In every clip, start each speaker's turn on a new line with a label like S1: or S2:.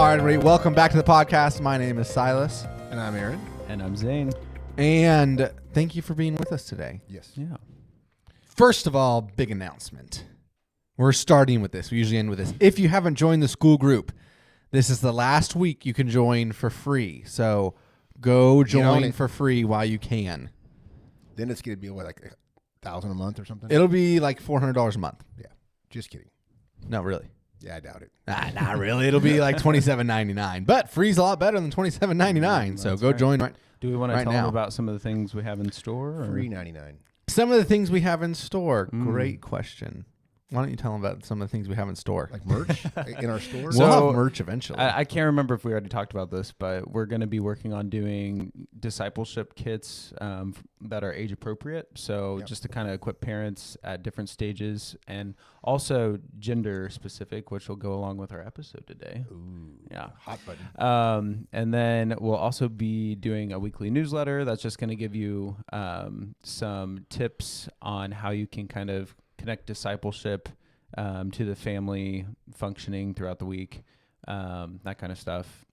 S1: All right, everybody, welcome back to the podcast. My name is Silas.
S2: And I'm Aaron.
S3: And I'm Zane.
S1: And thank you for being with us today.
S2: Yes.
S3: Yeah.
S1: First of all, big announcement. We're starting with this. We usually end with this. If you haven't joined the school group, this is the last week you can join for free. So go join for free while you can.
S2: Then it's going to be, what, like $1,000 a month or something?
S1: It'll be like $400 a month.
S2: Yeah. Just kidding.
S1: No, really.
S2: Yeah, I doubt it.
S1: Not really. It'll be like $27.99. But free's a lot better than $27.99. So go join right.
S3: Do we want to
S1: right
S3: tell
S1: now.
S3: them about some of the things we have in store? Or?
S2: $3.99.
S1: Some of the things we have in store. Great question. Why don't you tell them about some of the things we have in store?
S2: Like merch in our store?
S1: We'll have merch eventually.
S3: I can't remember if we already talked about this, but we're going to be working on doing discipleship kits that are age appropriate. So just to kind of equip parents at different stages, and also gender specific, which will go along with our episode today.
S2: Ooh,
S3: yeah.
S2: Hot button.
S3: And then we'll also be doing a weekly newsletter that's just going to give you some tips on how you can kind of connect discipleship to the family functioning throughout the week, that kind of stuff,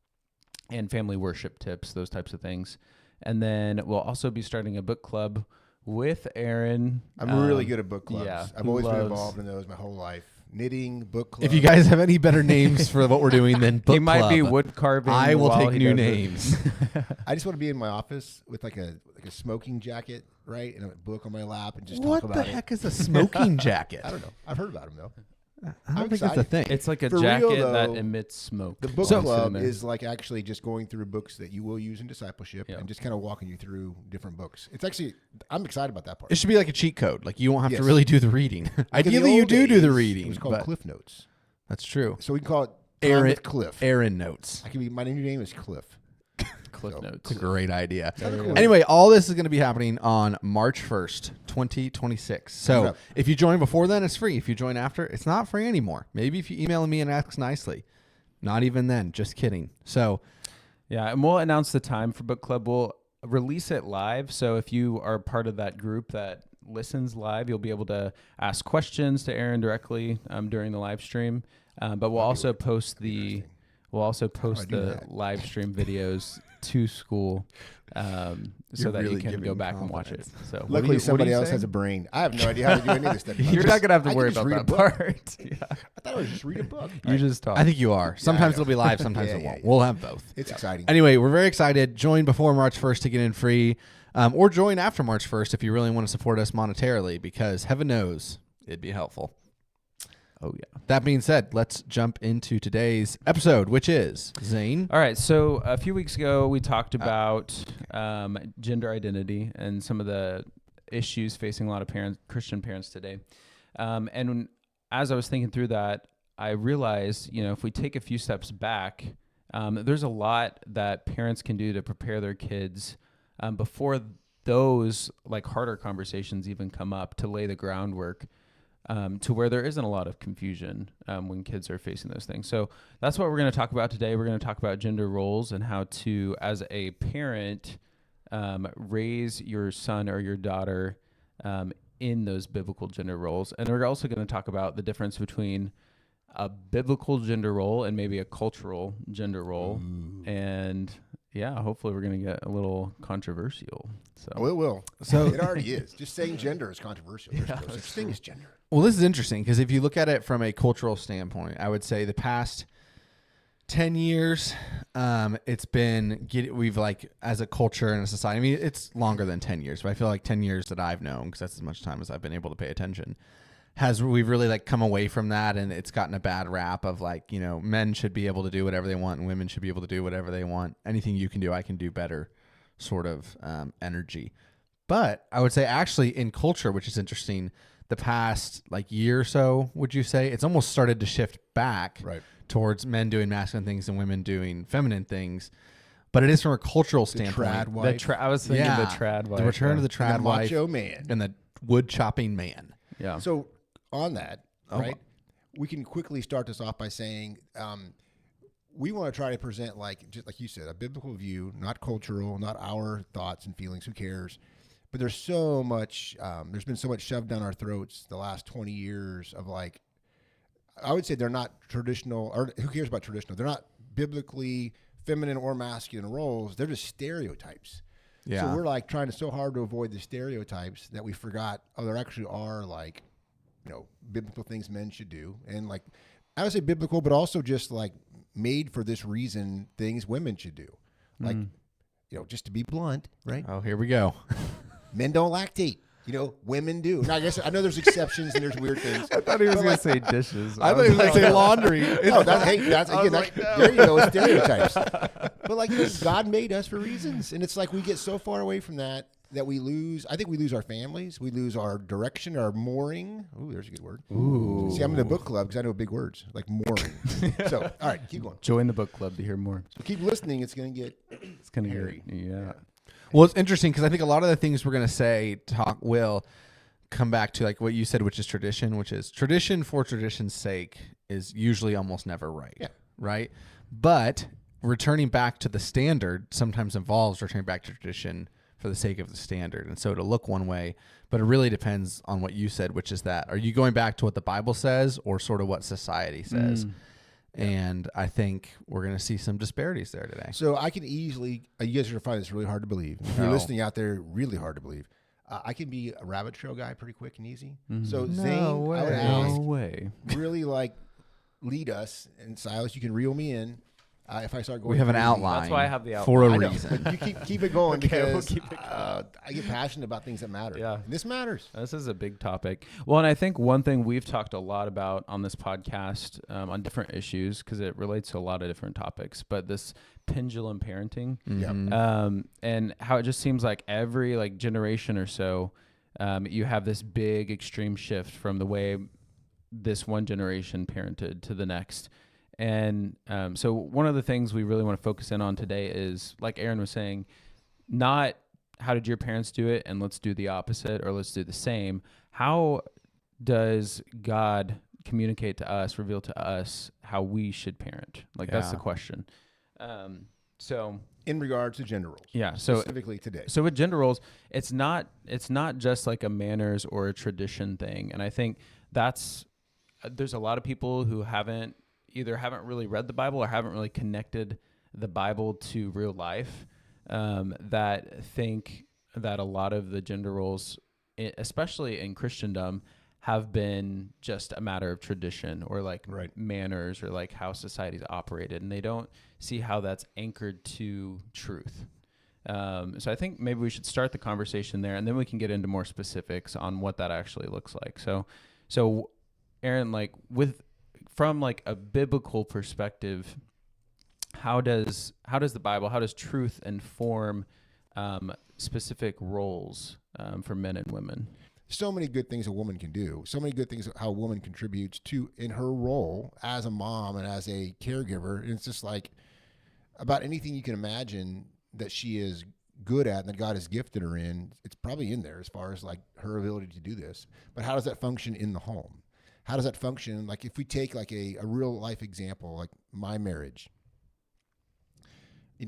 S3: and family worship tips, those types of things. And then we'll also be starting a book club with Aaron.
S2: I'm really good at book clubs.
S3: Yeah,
S2: I've always been involved in those my whole life. Knitting, book club.
S1: If you guys have any better names for what we're doing than book
S3: He might
S1: club,
S3: be wood carving.
S1: I will
S3: while
S1: take
S3: he
S1: new
S3: does it.
S1: names.
S2: I just want to be in my office with like a smoking jacket, right, and a book on my lap and just
S1: What
S2: talk
S1: the
S2: about
S1: heck is a smoking jacket?
S2: I don't know. I've heard about them though.
S1: I don't
S2: I'm
S1: think that's a
S2: excited.
S1: thing.
S3: It's like a
S2: For
S3: jacket
S2: real,
S3: that
S2: though,
S3: emits smoke.
S2: The book
S1: So-
S2: club is like actually just going through books that you will use in discipleship
S3: Yep.
S2: and just kind of walking you through different books. It's actually, I'm excited about that part.
S1: It should be like a cheat code. Like you won't have to
S2: Yes.
S1: really do the reading.
S2: Like in the
S1: Ideally, you
S2: old
S1: do the
S2: days,
S1: reading.
S2: It was called
S1: but
S2: Cliff Notes.
S1: That's true.
S2: So we can call it Time
S1: Aaron
S2: with Cliff.
S1: Aaron notes.
S2: I can be, my new name is Cliff.
S3: Cliff
S2: So-
S3: notes.
S1: It's a great idea.
S2: Cool.
S1: Anyway, all this is going to be happening on March 1st, 2026. So
S2: Yep.
S1: if you join before then, it's free. If you join after, it's not free anymore. Maybe if you email me and ask nicely. Not even then. Just kidding. So
S3: Yeah, and we'll announce the time for book club. We'll release it live. So if you are part of that group that listens live, you'll be able to ask questions to Aaron directly during the live stream. But we'll also post the live stream videos to school so
S1: You're
S3: that
S1: really
S3: you can
S1: giving
S3: go back and watch it.
S1: confidence.
S3: So
S2: Luckily, somebody else has a brain. I have no idea how to do any of this stuff.
S3: You're not gonna have to
S2: I can
S3: worry
S2: just
S3: about
S2: read a
S3: that
S2: book.
S3: part. Yeah.
S2: I thought I was just read a book.
S3: You just talk.
S1: I think you are. Sometimes
S2: know.
S1: it'll be live, sometimes
S2: Yeah,
S1: it
S2: yeah,
S1: won't.
S2: yeah.
S1: We'll have both.
S2: It's exciting.
S1: Anyway, we're very excited. Join before March 1st to get in free, or join after March 1st if you really want to support us monetarily, because heaven knows it'd be helpful.
S3: Oh yeah.
S1: That being said, let's jump into today's episode, which is Zane.
S3: All right. So a few weeks ago, we talked about gender identity and some of the issues facing a lot of parents, Christian parents today. As I was thinking through that, I realized, if we take a few steps back, there's a lot that parents can do to prepare their kids before those like harder conversations even come up, to lay the groundwork to where there isn't a lot of confusion when kids are facing those things. So that's what we're going to talk about today. We're going to talk about gender roles and how to, as a parent, raise your son or your daughter in those biblical gender roles. And we're also going to talk about the difference between a biblical gender role and maybe a cultural gender role. And yeah, hopefully we're going to get a little controversial. So
S2: Oh, it will.
S1: So-
S2: it already is. Just saying gender is controversial. There's no such thing as gender.
S1: Well, this is interesting because if you look at it from a cultural standpoint, I would say the past 10 years, we've like, as a culture and a society, I mean, it's longer than 10 years, but I feel like 10 years that I've known, because that's as much time as I've been able to pay attention, we've really like come away from that, and it's gotten a bad rap of like, men should be able to do whatever they want and women should be able to do whatever they want. Anything you can do, I can do better sort of energy. But I would say actually in culture, which is interesting, the past like year or so, would you say it's almost started to shift back
S2: Right.
S1: towards men doing masculine things and women doing feminine things? But it is from a cultural standpoint.
S2: Trad wife.
S3: I was thinking the trad wife.
S1: The return of the trad
S2: and the
S1: wife
S2: macho man.
S1: and the wood chopping man.
S3: Yeah.
S2: So on that,
S1: Oh.
S2: right, we can quickly start this off by saying we want to try to present, like, just like you said, a biblical view, not cultural, not our thoughts and feelings. Who cares? But there's so much, there's been so much shoved down our throats the last 20 years of like, I would say they're not traditional, or who cares about traditional? They're not biblically feminine or masculine roles. They're just stereotypes.
S1: Yeah.
S2: So we're like trying so hard to avoid the stereotypes that we forgot, there actually are like, biblical things men should do. And like, I would say biblical, but also just like made for this reason, things women should do. Like, just to be blunt, right?
S1: Oh, here we go.
S2: Men don't lactate. Women do. Now, I know there's exceptions and there's weird things.
S3: I thought he was going to say dishes.
S1: I thought he was going to say laundry.
S2: No, there you go. It's stereotypes. But like, God made us for reasons, and it's like we get so far away from that we lose. I think we lose our families. We lose our direction, our mooring. Ooh, there's a good word.
S3: Ooh.
S2: See, I'm in the book club because I know big words like mooring. So, all right, keep going.
S3: Join the book club to hear more.
S2: So keep listening. It's going to get.
S3: It's going to
S2: hairy.
S3: Yeah.
S1: Well, it's interesting because I think a lot of the things we're going to say will come back to like what you said, which is tradition for tradition's sake is usually almost never right.
S2: Yeah.
S1: Right. But returning back to the standard sometimes involves returning back to tradition for the sake of the standard. And so to look one way, but it really depends on what you said, which is that, are you going back to what the Bible says or sort of what society says? And I think we're going to see some disparities there today.
S2: So I can easily, you guys are going to find this really hard to believe. If you're listening out there, really hard to believe. I can be a rabbit trail guy pretty quick and easy. So Zane, I would ask, really like lead us. And Silas, you can reel me in. If I start going,
S1: we have an outline.
S3: That's why I have the outline
S1: for a
S2: I know.
S1: reason.
S2: You keep it going because
S3: we'll keep it
S2: I get passionate about things that matter.
S3: Yeah,
S2: and this matters.
S3: This is a big topic. Well, and I think one thing we've talked a lot about on this podcast on different issues because it relates to a lot of different topics. But this pendulum parenting, and how it just seems like every like generation or so, you have this big extreme shift from the way this one generation parented to the next. And so one of the things we really want to focus in on today is, like Aaron was saying, not how did your parents do it and let's do the opposite or let's do the same. How does God communicate to us, reveal to us how we should parent? Like that's the question. So
S2: in regards to gender roles.
S3: Yeah. So
S2: specifically today.
S3: So with gender roles, it's not just like a manners or a tradition thing. And I think there's a lot of people who haven't really read the Bible or haven't really connected the Bible to real life, that think that a lot of the gender roles, especially in Christendom, have been just a matter of tradition or like manners or like how society's operated. And they don't see how that's anchored to truth. So I think maybe we should start the conversation there and then we can get into more specifics on what that actually looks like. So Aaron, like from like a biblical perspective, how does the Bible, how does truth inform specific roles for men and women?
S2: So many good things a woman can do. So many good things how a woman contributes to in her role as a mom and as a caregiver. And it's just like about anything you can imagine that she is good at and that God has gifted her in. It's probably in there as far as like her ability to do this. But how does that function in the home? How does that function? Like if we take like a real life example, like my marriage,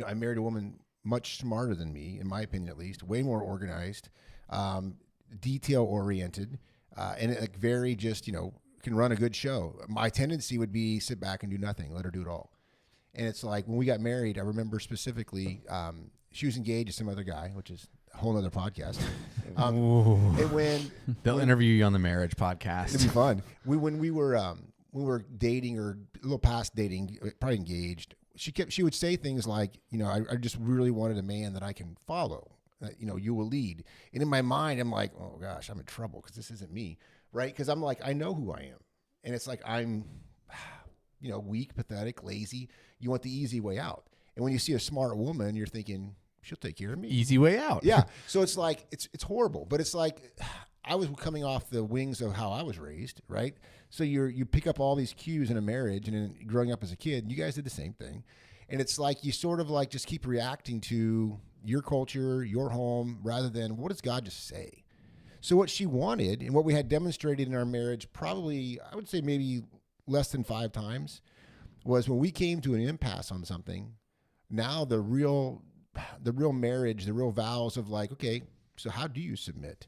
S2: I married a woman much smarter than me, in my opinion, at least, way more organized, detail oriented, and like very just, can run a good show. My tendency would be sit back and do nothing, let her do it all. And it's like when we got married, I remember specifically, she was engaged to some other guy, which is a whole nother podcast. And when
S1: they'll interview you on the marriage podcast,
S2: it'd be fun. When we were dating or a little past dating, probably engaged, she would say things like, I just really wanted a man that I can follow. You will lead. And in my mind, I'm like, oh gosh, I'm in trouble because this isn't me, right? Because I'm like, I know who I am, and it's like I'm, weak, pathetic, lazy. You want the easy way out. And when you see a smart woman, you're thinking, she'll take care of me.
S1: Easy way out.
S2: Yeah. So it's like, it's horrible, but it's like, I was coming off the wings of how I was raised, right? So you pick up all these cues in a marriage and in growing up as a kid, you guys did the same thing. And it's like, you sort of like just keep reacting to your culture, your home, rather than what does God just say? So what she wanted and what we had demonstrated in our marriage, probably, I would say maybe less than 5 times, was when we came to an impasse on something, now the real marriage, the real vows of like, okay, so how do you submit?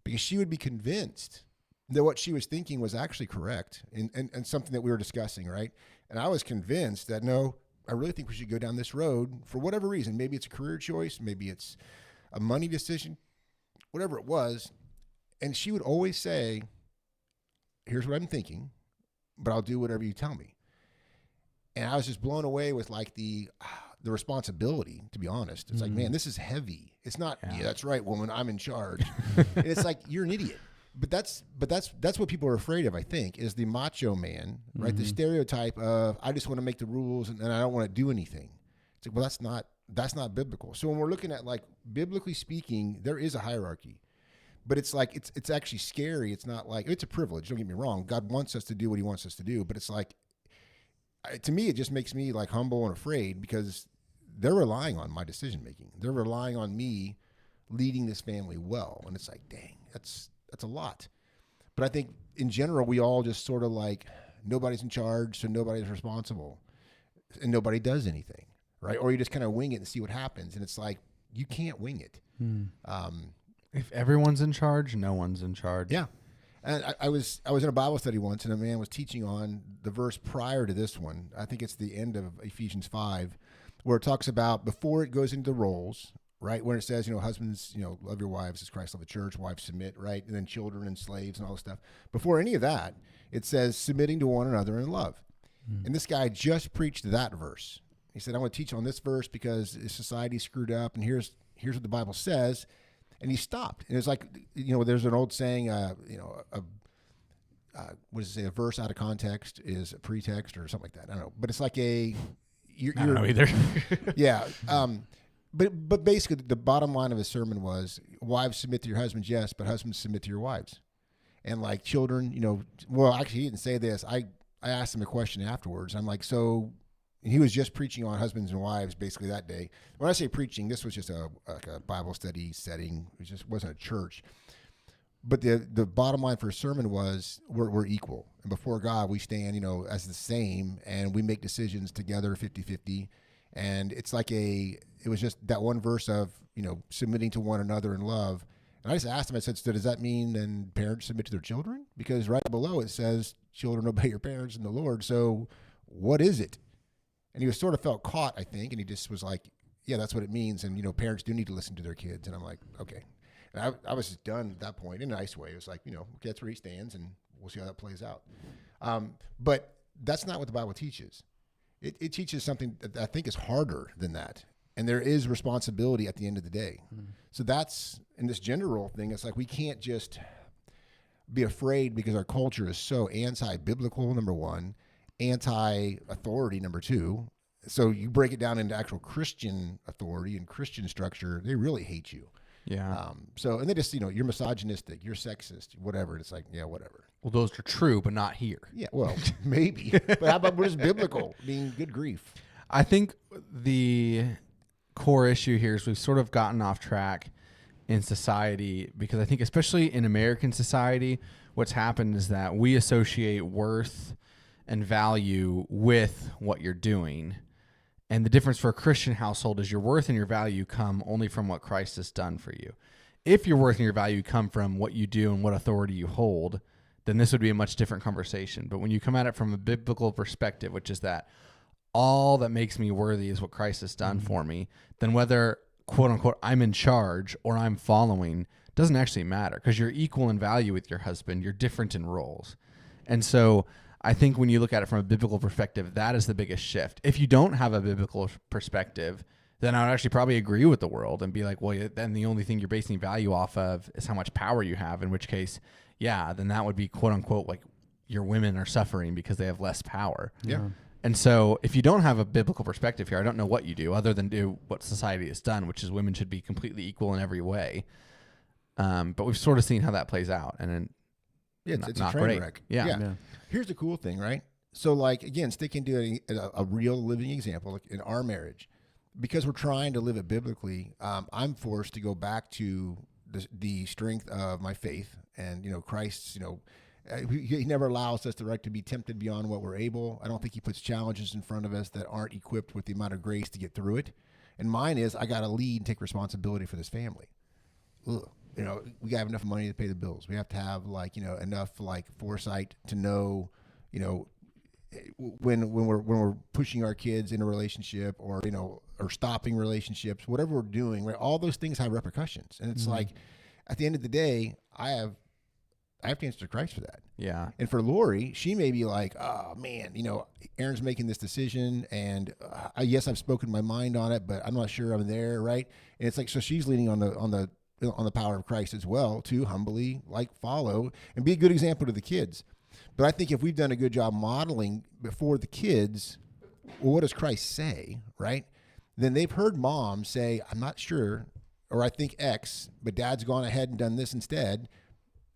S2: Because she would be convinced that what she was thinking was actually correct and something that we were discussing, right? And I was convinced that no, I really think we should go down this road for whatever reason. Maybe it's a career choice. Maybe it's a money decision, whatever it was. And she would always say, here's what I'm thinking, but I'll do whatever you tell me. And I was just blown away with like the responsibility, to be honest. It's like, man, this is heavy. It's not, yeah, that's right, woman, I'm in charge. And it's like, you're an idiot. But that's what people are afraid of, I think, is the macho man, right? The stereotype of, I just want to make the rules and I don't want to do anything. It's like, well, that's not biblical. So when we're looking at, like, biblically speaking, there is a hierarchy. But it's like, it's actually scary. It's not like, it's a privilege, don't get me wrong. God wants us to do what he wants us to do. But it's like, to me, it just makes me like humble and afraid because they're relying on my decision making. They're relying on me leading this family well. And it's like, dang, that's a lot. But I think in general, we all just sort of like, nobody's in charge, so nobody's responsible. And nobody does anything, right? Or you just kind of wing it and see what happens. And it's like, you can't wing it.
S1: If everyone's in charge, no one's in charge.
S2: Yeah. And I was in a Bible study once, and a man was teaching on the verse prior to this one. I think it's the end of Ephesians 5, where it talks about before it goes into the roles, right? When it says, husbands, love your wives as Christ loved the church, wives submit, right? And then children and slaves and all this stuff. Before any of that, it says submitting to one another in love. And this guy just preached that verse. He said, I want to teach on this verse because society's screwed up, and here's what the Bible says. And he stopped. And it's like, there's an old saying, what does it say? A verse out of context is a pretext or something like that. I don't know. But it's like I don't know
S1: either.
S2: Yeah. But basically the bottom line of his sermon was, wives submit to your husbands, yes, but husbands submit to your wives. And like children, well, actually he didn't say this. I asked him a question afterwards. I'm like, so... And he was just preaching on husbands and wives basically that day. When I say preaching, this was just a Bible study setting. It just wasn't a church. But the bottom line for his sermon was we're equal. And before God, we stand, as the same, and we make decisions together 50-50. And it's like it was just that one verse of, submitting to one another in love. And I just asked him, I said, so does that mean then parents submit to their children? Because right below it says, children obey your parents in the Lord. So what is it? And he was sort of felt caught, I think, and he just was like, yeah, that's what it means. And, parents do need to listen to their kids. And I'm like, okay. And I was just done at that point in a nice way. It was like, okay, that's where he stands, and we'll see how that plays out. But that's not what the Bible teaches. It teaches something that I think is harder than that. And there is responsibility at the end of the day. So that's, in this gender role thing, it's like we can't just be afraid because our culture is so anti-biblical, number one, anti-authority, number two. So you break it down into actual Christian authority and Christian structure, they really hate you.
S1: Yeah.
S2: And they just, you're misogynistic, you're sexist, whatever. And it's like, yeah, whatever.
S1: Well, those are true, but not here.
S2: Yeah, well, maybe. But how about what is biblical? I mean, good grief.
S1: I think the core issue here is we've sort of gotten off track in society because I think especially in American society, what's happened is that we associate worth and value with what you're doing. And the difference for a Christian household is your worth and your value come only from what Christ has done for you. If your worth and your value come from what you do and what authority you hold, then this would be a much different conversation. But when you come at it from a biblical perspective, which is that all that makes me worthy is what Christ has done for me, then whether, quote unquote, I'm in charge or I'm following doesn't actually matter because you're equal in value with your husband. You're different in roles. And so I think when you look at it from a biblical perspective, that is the biggest shift. If you don't have a biblical perspective, then I would actually probably agree with the world and be like, well, then the only thing you're basing value off of is how much power you have, in which case, yeah, then that would be, quote unquote, like your women are suffering because they have less power.
S2: Yeah.
S1: And so if you don't have a biblical perspective here, I don't know what you do other than do what society has done, which is women should be completely equal in every way. But we've sort of seen how that plays out. And then
S2: it's a train wreck. Yeah. Here's the cool thing, right? So, like, again, sticking to a real living example, like in our marriage, because we're trying to live it biblically, I'm forced to go back to the strength of my faith and, Christ's, he never allows us to be tempted beyond what we're able. I don't think he puts challenges in front of us that aren't equipped with the amount of grace to get through it. And mine is I got to lead and take responsibility for this family. Ugh. We have enough money to pay the bills. We have to have enough foresight to know, when we're pushing our kids in a relationship, or or stopping relationships, whatever we're doing, right? All those things have repercussions, and it's like at the end of the day, I have to answer to Christ for that.
S1: Yeah.
S2: And for Lori, she may be like, oh man, Aaron's making this decision, and yes, I've spoken my mind on it, but I'm not sure I'm there, right? And it's like, so she's leaning on the power of Christ as well to humbly follow and be a good example to the kids. But I think if we've done a good job modeling before the kids, well, what does Christ say, right? Then they've heard mom say, I'm not sure, or I think X, but dad's gone ahead and done this instead.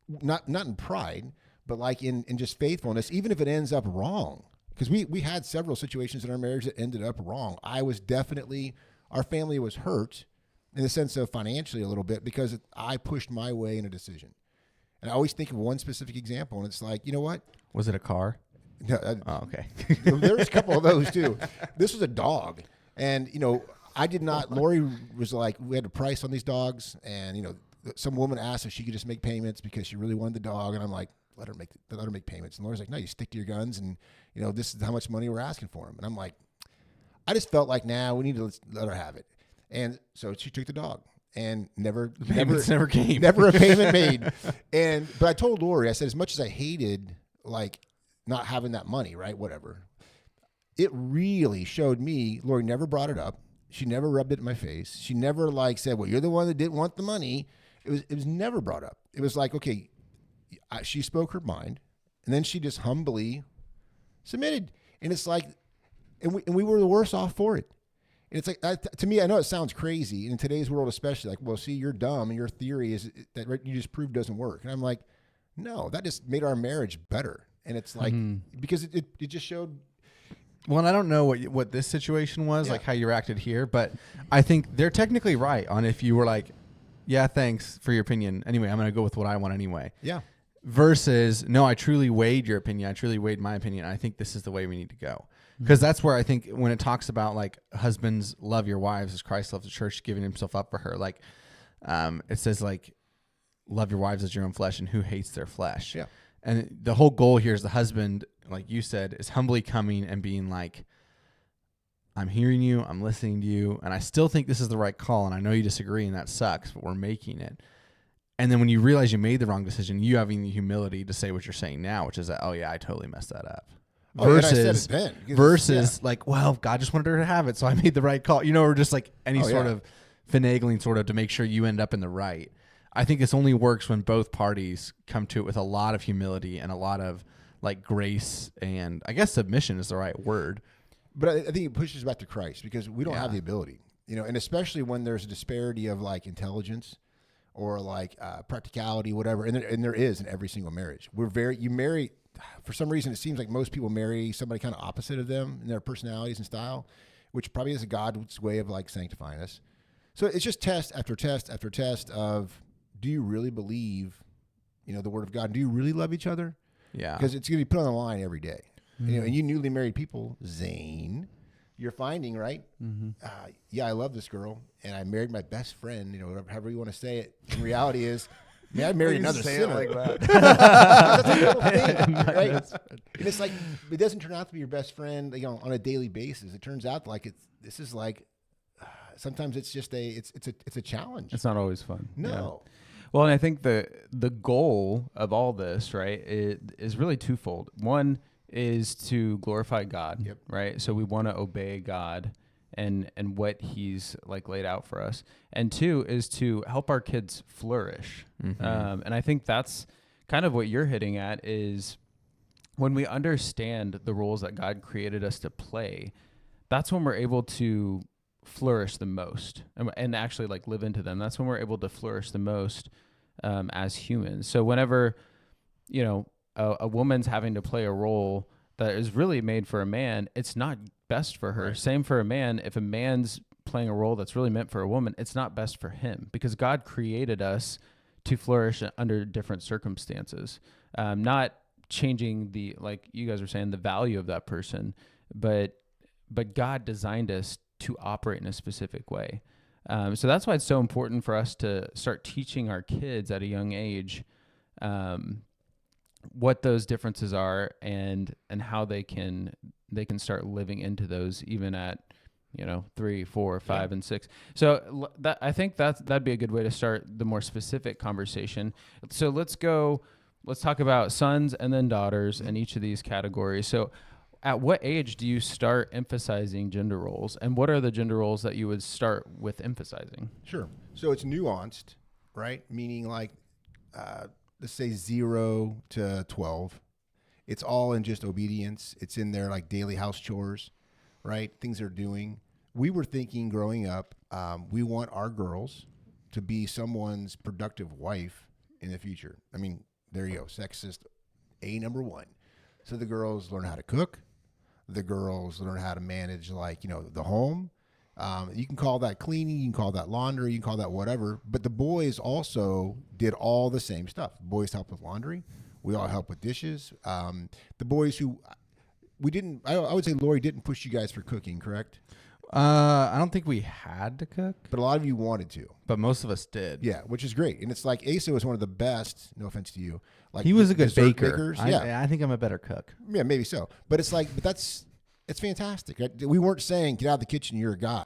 S2: Not in pride, but in just faithfulness, even if it ends up wrong. Because we had several situations in our marriage that ended up wrong. Our family was hurt in the sense of financially a little bit because I pushed my way in a decision. And I always think of one specific example, and it's like, you know what?
S1: Was it a car?
S2: No,
S1: Oh, okay.
S2: There's a couple of those too. This was a dog. And, I did not, Lori was like, we had a price on these dogs, and, some woman asked if she could just make payments because she really wanted the dog. And I'm like, let her make payments. And Lori's like, no, you stick to your guns, and, this is how much money we're asking for him. And I'm like, I just felt like, we need to let her have it. And so she took the dog. And never
S1: came.
S2: Never a payment made. But I told Lori, I said, as much as I hated not having that money, right? Whatever. It really showed me, Lori never brought it up. She never rubbed it in my face. She never said, well, you're the one that didn't want the money. It was never brought up. It was like, okay, she spoke her mind, and then she just humbly submitted. And it's like, and we were the worse off for it. And it's like, to me, I know it sounds crazy in today's world, especially well, see, you're dumb, and your theory is that you just proved doesn't work. And I'm like, no, that just made our marriage better. And it's like, because it just showed.
S1: Well, and I don't know what this situation was, how you reacted here, but I think they're technically right on if you were like, yeah, thanks for your opinion. Anyway, I'm going to go with what I want anyway.
S2: Yeah.
S1: Versus, no, I truly weighed your opinion. I truly weighed my opinion. I think this is the way we need to go. Because that's where I think when it talks about husbands love your wives as Christ loves the church, giving himself up for her, it says love your wives as your own flesh, and who hates their flesh.
S2: Yeah.
S1: And the whole goal here is the husband, like you said, is humbly coming and being like, I'm hearing you, I'm listening to you, and I still think this is the right call, and I know you disagree, and that sucks, but we're making it. And then when you realize you made the wrong decision, you having the humility to say what you're saying now, which is that, oh yeah, I totally messed that up. Versus, well, God just wanted her to have it, so I made the right call. Or just any sort of finagling to make sure you end up in the right. I think this only works when both parties come to it with a lot of humility and a lot of grace, and I guess submission is the right word.
S2: But I think it pushes back to Christ, because we don't have the ability, and especially when there's a disparity of intelligence or practicality, whatever. And there is in every single marriage. You marry, for some reason, it seems like most people marry somebody kind of opposite of them in their personalities and style, which probably is God's way of sanctifying us. So it's just test after test after test of, do you really believe, the word of God? Do you really love each other?
S1: Yeah.
S2: Because it's going to be put on the line every day. And you newly married people, Zane, you're finding, right? Yeah, I love this girl, and I married my best friend, however you want to say it. The reality is, I married another sinner. Like that. That's a little thing, right? And it's it doesn't turn out to be your best friend, on a daily basis. It turns out this is sometimes it's just it's a challenge.
S3: It's not always fun.
S2: No.
S3: Yeah. Well, and I think the goal of all this, right, is really twofold. One is to glorify God, right? So we want to obey God and what he's laid out for us. And two is to help our kids flourish. And I think that's kind of what you're hitting at, is when we understand the roles that God created us to play, that's when we're able to flourish the most and actually live into them. That's when we're able to flourish the most as humans. So whenever, a woman's having to play a role that is really made for a man, it's not best for her. Right. Same for a man. If a man's playing a role that's really meant for a woman, it's not best for him, because God created us to flourish under different circumstances, not changing like you guys were saying, the value of that person, but God designed us to operate in a specific way. So that's why it's so important for us to start teaching our kids at a young age, what those differences are and how they can start living into those even at 3, 4, 5, and 6. So that I think that'd be a good way to start the more specific conversation. So let's talk about sons and then daughters in each of these categories. So at what age do you start emphasizing gender roles, and what are the gender roles that you would start with emphasizing?
S2: Sure. So it's nuanced, right? Meaning like, let's say 0 to 12. It's all in just obedience. It's in their like daily house chores, right? Things they're doing. We were thinking growing up, we want our girls to be someone's productive wife in the future. I mean, there you go. Sexist number 1. So the girls learn how to cook. The girls learn how to manage the home. You can call that cleaning, you can call that laundry, you can call that whatever. But the boys also did all the same stuff. The boys helped with laundry. We all helped with dishes. The boys who I would say Lori didn't push you guys for cooking, correct?
S1: I don't think we had to cook,
S2: But a lot of you wanted to.
S1: but most of us did.
S2: Yeah, which is great. And it's like Asa was one of the best, no offense to you. Like
S1: He was a good
S2: dessert
S1: baker.
S2: bakers.
S1: I think I'm a better cook.
S2: Yeah, maybe so. But it's like, it's fantastic. Right? We weren't saying, get out of the kitchen, you're a guy.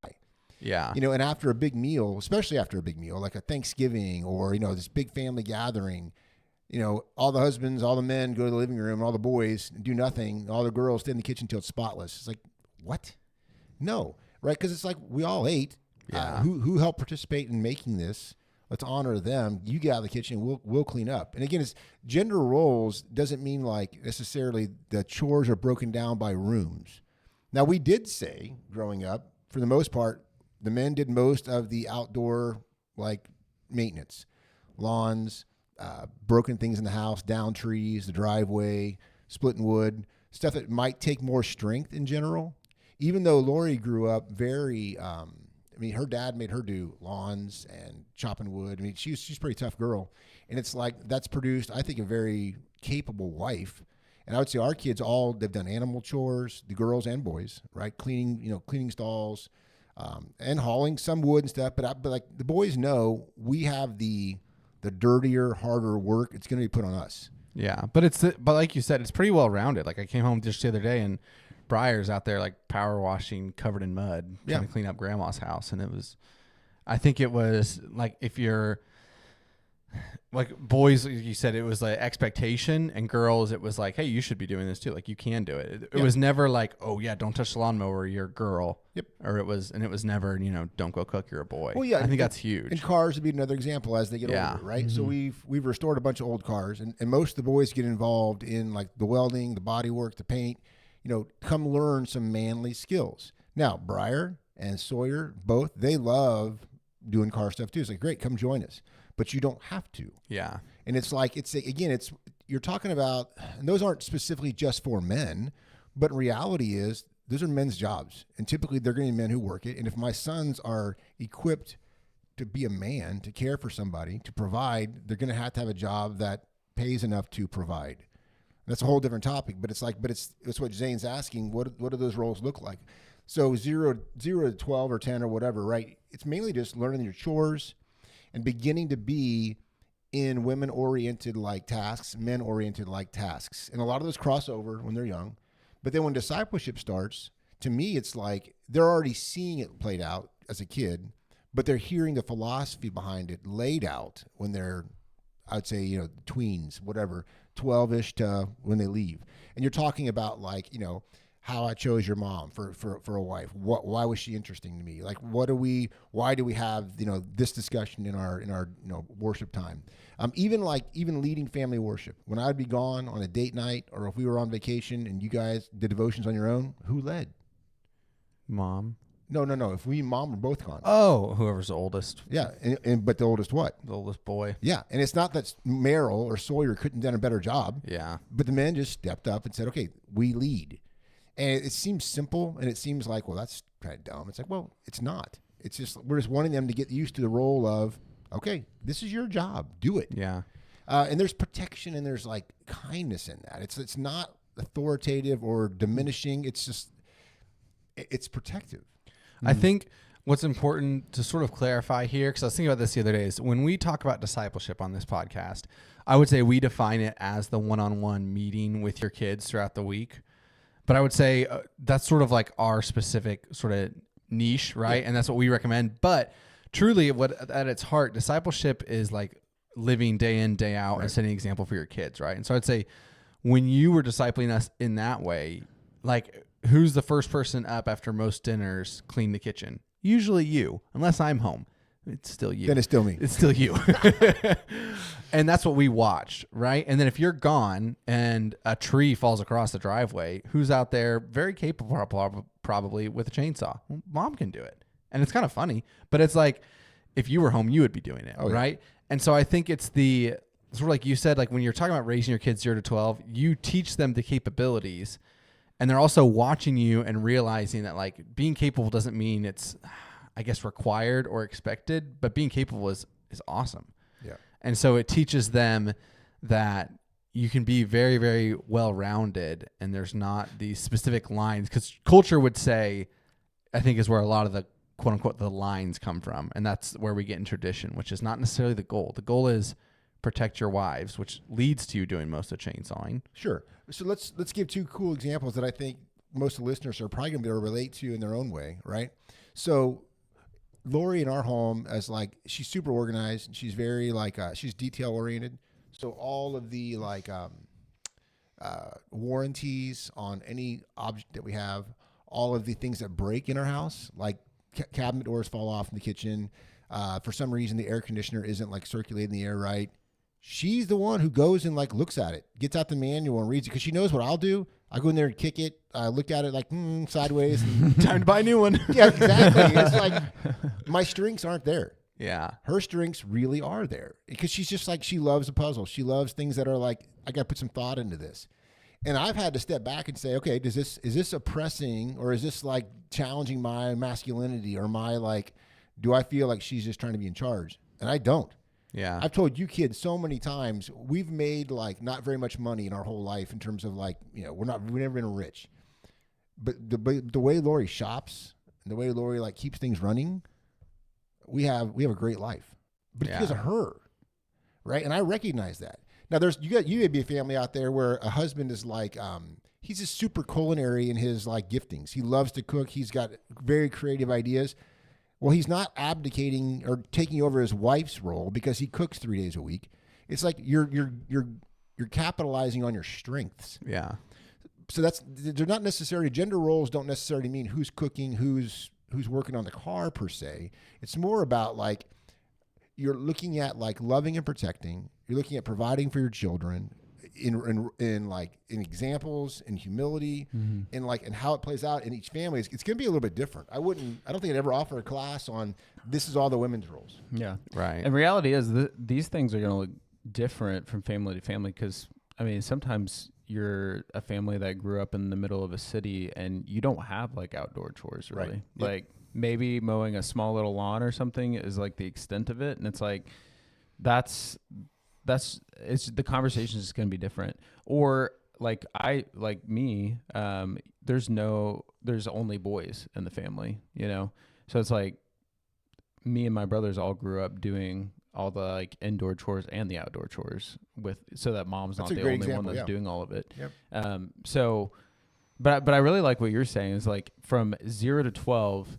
S1: Yeah.
S2: And after a big meal, especially after a big meal, like a Thanksgiving or, this big family gathering, all the husbands, all the men go to the living room, all the boys do nothing. All the girls stay in the kitchen until it's spotless. It's like, what? No, right? Because it's like we all ate.
S1: Yeah.
S2: Who helped participate in making this? Let's honor them. You get out of the kitchen, we'll clean up. And again, it's gender roles doesn't mean like necessarily the chores are broken down by rooms. Now, we did say growing up, for the most part, the men did most of the outdoor like maintenance, lawns, broken things in the house, down trees, the driveway, splitting wood, stuff that might take more strength in general. Even though Lori grew up very, her dad made her do lawns and chopping wood. She's a pretty tough girl. And it's like that's produced, I think, a very capable wife. And I would say our kids they've done animal chores, the girls and boys, right? Cleaning stalls and hauling some wood and stuff. But like the boys know we have the dirtier, harder work. It's going to be put on us.
S1: Yeah. But like you said, it's pretty well rounded. Like I came home just the other day and Briar's out there like power washing covered in mud, trying to clean up grandma's house. And I think it was like, if you're like boys, you said it was like expectation, and girls, it was like, hey, you should be doing this too. Like you can do it. It was never like, oh yeah, don't touch the lawnmower, you're a girl.
S2: Yep.
S1: Or it was never, don't go cook, you're a boy.
S2: Well, yeah.
S1: I think that's huge.
S2: And cars would be another example as they get older, right? Mm-hmm. So we've restored a bunch of old cars, and most of the boys get involved in like the welding, the body work, the paint, come learn some manly skills. Now, Briar and Sawyer, both, they love doing car stuff too. It's like, great, come join us. But you don't have to.
S1: Yeah.
S2: And it's like, you're talking about, and those aren't specifically just for men, but in reality is those are men's jobs. And typically they're going to be men who work it. And if my sons are equipped to be a man, to care for somebody, to provide, they're going to have a job that pays enough to provide. That's a whole different topic, but it's what Zane's asking. What do those roles look like? So 0 to 12 or 10 or whatever, right? It's mainly just learning your chores and beginning to be in women-oriented like tasks, men-oriented like tasks. And a lot of those cross over when they're young. But then when discipleship starts, to me, it's like they're already seeing it played out as a kid, but they're hearing the philosophy behind it laid out when they're, I'd say, tweens, whatever, 12-ish to when they leave. And you're talking about like, how I chose your mom for a wife. Why was she interesting to me? Like, why do we have, this discussion in our worship time? Even leading family worship. When I'd be gone on a date night, or if we were on vacation and you guys did devotions on your own, who led?
S1: Mom.
S2: No. If we and mom were both gone.
S1: Oh, whoever's the oldest.
S2: Yeah. But the oldest what?
S1: The oldest boy.
S2: Yeah. And it's not that Merrill or Sawyer couldn't have done a better job.
S1: Yeah.
S2: But the men just stepped up and said, okay, we lead. And it seems simple, and it seems like, well, that's kind of dumb. It's like, well, it's not. It's just, we're just wanting them to get used to the role of, okay, this is your job. Do it.
S1: Yeah.
S2: And there's protection and there's like kindness in that. It's not authoritative or diminishing. It's just, it's protective.
S1: I think what's important to sort of clarify here, because I was thinking about this the other day, is when we talk about discipleship on this podcast, I would say we define it as the one-on-one meeting with your kids throughout the week. But I would say that's sort of like our specific sort of niche, right? Yeah. And that's what we recommend. But truly, what at its heart, discipleship is like living day in, day out, and setting an example for your kids, right? And so I'd say when you were discipling us in that way, like who's the first person up after most dinners clean the kitchen? Usually you, unless I'm home. It's still you.
S2: Then it's still me.
S1: It's still you. And that's what we watched, right? And then if you're gone and a tree falls across the driveway, who's out there very capable probably with a chainsaw? Well, mom can do it. And it's kind of funny, but it's like if you were home, you would be doing it, right? And so I think it's the sort of like you said, like when you're talking about raising your kids 0 to 12, you teach them the capabilities, and they're also watching you and realizing that like being capable doesn't mean it's, I guess, required or expected, but being capable is awesome.
S2: Yeah.
S1: And so it teaches them that you can be very, very well-rounded, and there's not these specific lines, because culture would say, I think is where a lot of the quote unquote the lines come from. And that's where we get in tradition, which is not necessarily the goal. The goal is protect your wives, which leads to you doing most of the chainsawing.
S2: Sure. So let's give 2 cool examples that I think most of the listeners are probably going to be able to relate to in their own way, right? So Lori in our home, as like, she's super organized. She's very like, she's detail oriented. So all of the like warranties on any object that we have, all of the things that break in our house, like cabinet doors fall off in the kitchen. For some reason, the air conditioner isn't like circulating the air right. She's the one who goes and like looks at it, gets out the manual and reads it, because she knows what I'll do. I go in there and kick it. I look at it like sideways.
S1: Time to buy a new one.
S2: Yeah, exactly. It's like my strengths aren't there.
S1: Yeah.
S2: Her strengths really are there, because she's just like, she loves a puzzle. She loves things that are like, I got to put some thought into this. And I've had to step back and say, okay, is this oppressing, or is this like challenging my masculinity, or my like, do I feel like she's just trying to be in charge? And I don't.
S1: Yeah.
S2: I've told you kids so many times, we've made like not very much money in our whole life in terms of like, we've never been rich. But the way Lori shops and the way Lori like keeps things running, we have a great life. But it's because of her, right? And I recognize that. Now you may be a family out there where a husband is like, he's just super culinary in his like giftings. He loves to cook. He's got very creative ideas. Well, he's not abdicating or taking over his wife's role because he cooks 3 days a week. It's like you're capitalizing on your strengths.
S1: Yeah.
S2: So they're not necessarily, gender roles don't necessarily mean who's cooking, who's working on the car per se. It's more about like, you're looking at like loving and protecting. You're looking at providing for your children in examples, in humility, and how it plays out in each family. It's going to be a little bit different. I don't think I'd ever offer a class on this is all the women's roles.
S3: Yeah.
S1: Right.
S3: And reality is these things are going to look different from family to family, because I mean, sometimes you're a family that grew up in the middle of a city and you don't have like outdoor chores really.
S2: Right.
S3: Like maybe mowing a small little lawn or something is like the extent of it. And it's like, it's the conversation is going to be different. Or like me, there's only boys in the family, So it's like me and my brothers all grew up doing all the like indoor chores and the outdoor chores so that mom's not the only one that's doing all of it.
S2: Yep.
S3: But I really like what you're saying is like from 0 to 12,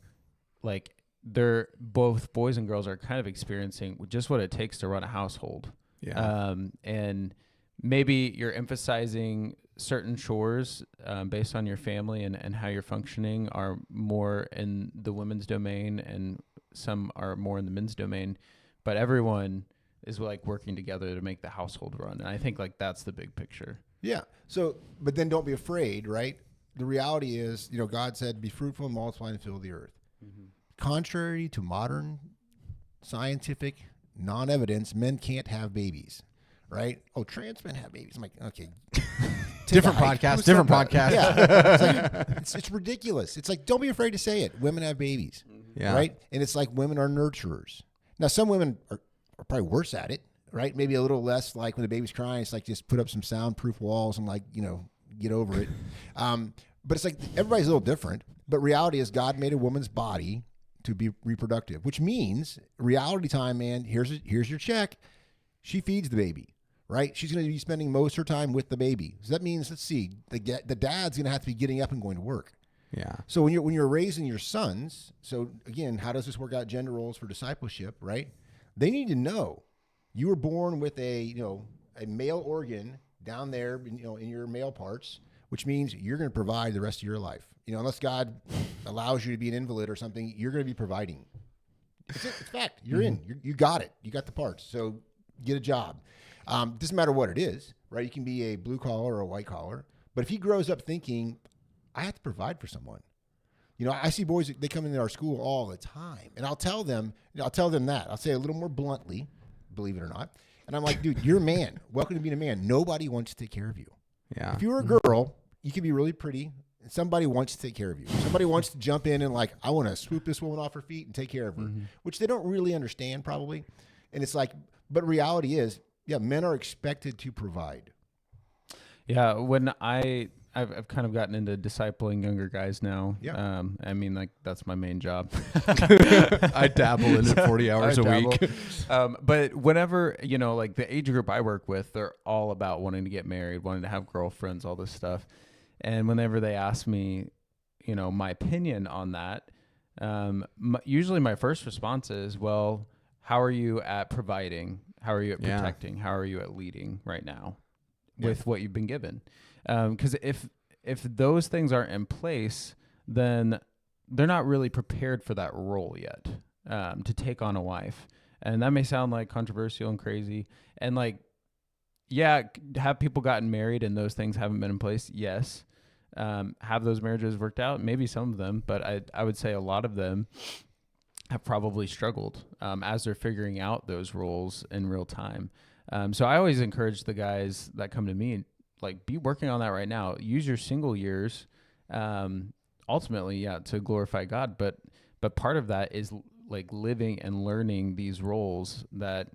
S3: like they're both boys and girls are kind of experiencing just what it takes to run a household.
S1: Yeah.
S3: And maybe you're emphasizing certain chores based on your family and how you're functioning are more in the women's domain and some are more in the men's domain, but everyone is like working together to make the household run. And I think like that's the big picture.
S2: Yeah. So, but then don't be afraid, right? The reality is, God said, be fruitful and multiply and fill the earth. Mm-hmm. Contrary to modern scientific non-evidence, men can't have babies, right? Oh, trans men have babies. I'm like, okay.
S1: Different podcast.
S2: Yeah. It's ridiculous. It's like, don't be afraid to say it. Women have babies, right? And it's like women are nurturers. Now, some women are probably worse at it, right? Maybe a little less like when the baby's crying, it's like just put up some soundproof walls and like, get over it. But it's like everybody's a little different. But reality is God made a woman's body to be reproductive, which means reality time, man. Here's your check. She feeds the baby, right? She's going to be spending most of her time with the baby. So that means, let's see, the dad's going to have to be getting up and going to work.
S1: Yeah.
S2: So when you're raising your sons, so again, how does this work out gender roles for discipleship, right? They need to know you were born with a male organ down there, in your male parts, which means you're going to provide the rest of your life. Unless God allows you to be an invalid or something, you're going to be providing. It's fact. You're in. You got it. You got the parts. So get a job. Doesn't matter what it is, right? You can be a blue collar or a white collar. But if he grows up thinking, I have to provide for someone. I see boys, they come into our school all the time. And I'll tell them that. I'll say a little more bluntly, believe it or not. And I'm like, dude, you're a man. Welcome to being a man. Nobody wants to take care of you.
S1: Yeah.
S2: If you were a girl, you could be really pretty. And somebody wants to take care of you. Somebody wants to jump in and I want to swoop this woman off her feet and take care of her, which they don't really understand probably. And it's like, but reality is, men are expected to provide.
S3: Yeah. When I've kind of gotten into discipling younger guys now.
S2: Yeah.
S3: That's my main job.
S1: I dabble in it 40 hours a week.
S3: But whenever, the age group I work with, they're all about wanting to get married, wanting to have girlfriends, all this stuff. And whenever they ask me, my opinion on that, usually my first response is, well, how are you at providing? How are you at protecting? How are you at leading right now with what you've been given? Because if those things aren't in place, then they're not really prepared for that role yet, to take on a wife. And that may sound like controversial and crazy. And have people gotten married and those things haven't been in place? Yes. Have those marriages worked out? Maybe some of them, but I would say a lot of them have probably struggled as they're figuring out those roles in real time. So I always encourage the guys that come to me, be working on that right now. Use your single years, ultimately, to glorify God. But part of that is living and learning these roles that